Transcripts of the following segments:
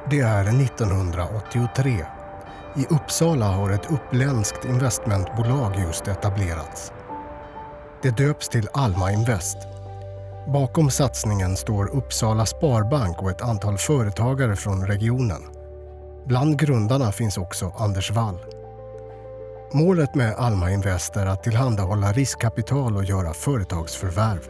Det är 1983. I Uppsala har ett uppländskt investmentbolag just etablerats. Det döps till Alma Invest. Bakom satsningen står Uppsala Sparbank och ett antal företagare från regionen. Bland grundarna finns också Anders Wall. Målet med Alma Invest är att tillhandahålla riskkapital och göra företagsförvärv.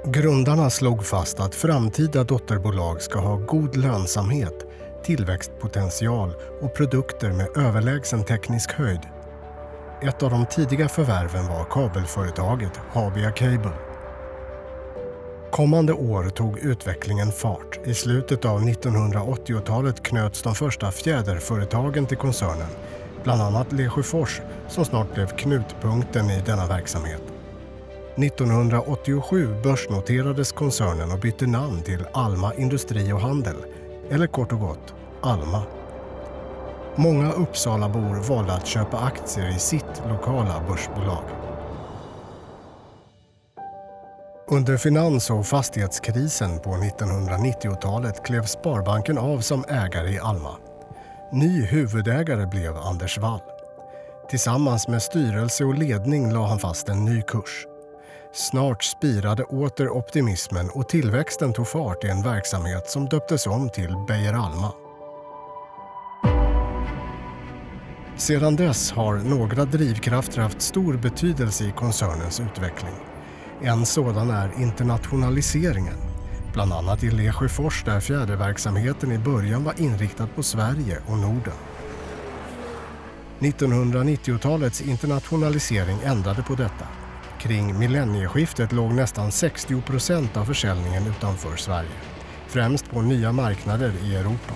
Grundarna slog fast att framtida dotterbolag ska ha god lönsamhet, tillväxtpotential och produkter med överlägsen teknisk höjd. Ett av de tidiga förvärven var kabelföretaget Habia Cable. Kommande år tog utvecklingen fart. I slutet av 1980-talet knöts de första fjäderföretagen till koncernen, bland annat Lesjöfors som snart blev knutpunkten i denna verksamhet. 1987 börsnoterades koncernen och bytte namn till Alma Industri och Handel, eller kort och gott Alma. Många Uppsalabor valde att köpa aktier i sitt lokala börsbolag. Under finans- och fastighetskrisen på 1990-talet klev Sparbanken av som ägare i Alma. Ny huvudägare blev Anders Wall. Tillsammans med styrelse och ledning la han fast en ny kurs. Snart spirade åter optimismen och tillväxten tog fart i en verksamhet som döptes om till Beijer Alma. Sedan dess har några drivkrafter haft stor betydelse i koncernens utveckling. En sådan är internationaliseringen, bland annat i Lesjöfors där fjäderverksamheten i början var inriktad på Sverige och Norden. 1990-talets internationalisering ändrade på detta. Kring millennieskiftet låg nästan 60% av försäljningen utanför Sverige, främst på nya marknader i Europa.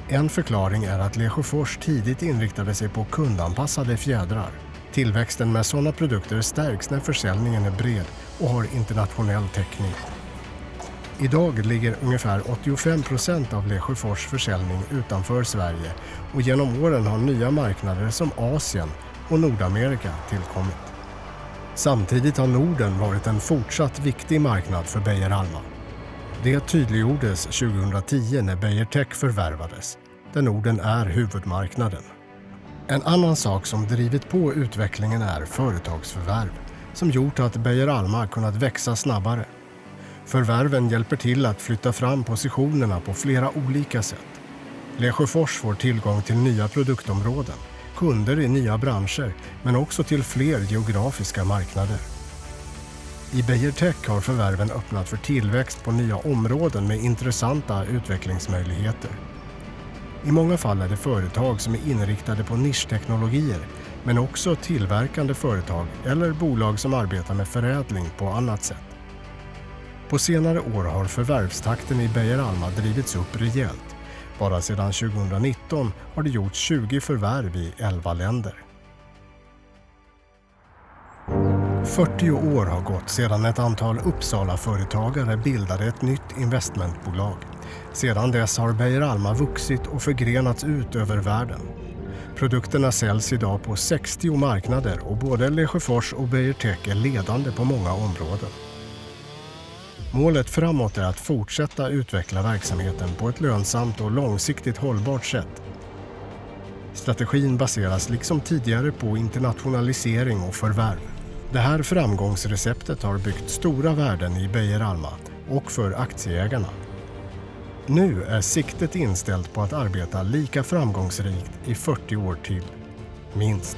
En förklaring är att Lesjöfors tidigt inriktade sig på kundanpassade fjädrar. Tillväxten med sådana produkter stärks när försäljningen är bred och har internationell täckning. Idag ligger ungefär 85% av Lesjöfors försäljning utanför Sverige och genom åren har nya marknader som Asien och Nordamerika tillkommit. Samtidigt har Norden varit en fortsatt viktig marknad för Beijer Alma. Det tydliggjordes 2010 när Beijer Tech förvärvades, där Norden är huvudmarknaden. En annan sak som drivit på utvecklingen är företagsförvärv, som gjort att Beijer Alma kunnat växa snabbare. Förvärven hjälper till att flytta fram positionerna på flera olika sätt. Lesjöfors får tillgång till nya produktområden, kunder i nya branscher, men också till fler geografiska marknader. I Beijer Tech har förvärven öppnat för tillväxt på nya områden med intressanta utvecklingsmöjligheter. I många fall är det företag som är inriktade på nischteknologier, men också tillverkande företag eller bolag som arbetar med förädling på annat sätt. På senare år har förvärvstakten i Beijer Alma drivits upp rejält. Bara sedan 2019 har det gjorts 20 förvärv i 11 länder. 40 år har gått sedan ett antal Uppsala-företagare bildade ett nytt investmentbolag. Sedan dess har Beijer Alma vuxit och förgrenats ut över världen. Produkterna säljs idag på 60 marknader och både Lesjöfors och Beijer Tech är ledande på många områden. Målet framåt är att fortsätta utveckla verksamheten på ett lönsamt och långsiktigt hållbart sätt. Strategin baseras liksom tidigare på internationalisering och förvärv. Det här framgångsreceptet har byggt stora värden i Beijer Alma och för aktieägarna. Nu är siktet inställt på att arbeta lika framgångsrikt i 40 år till, minst.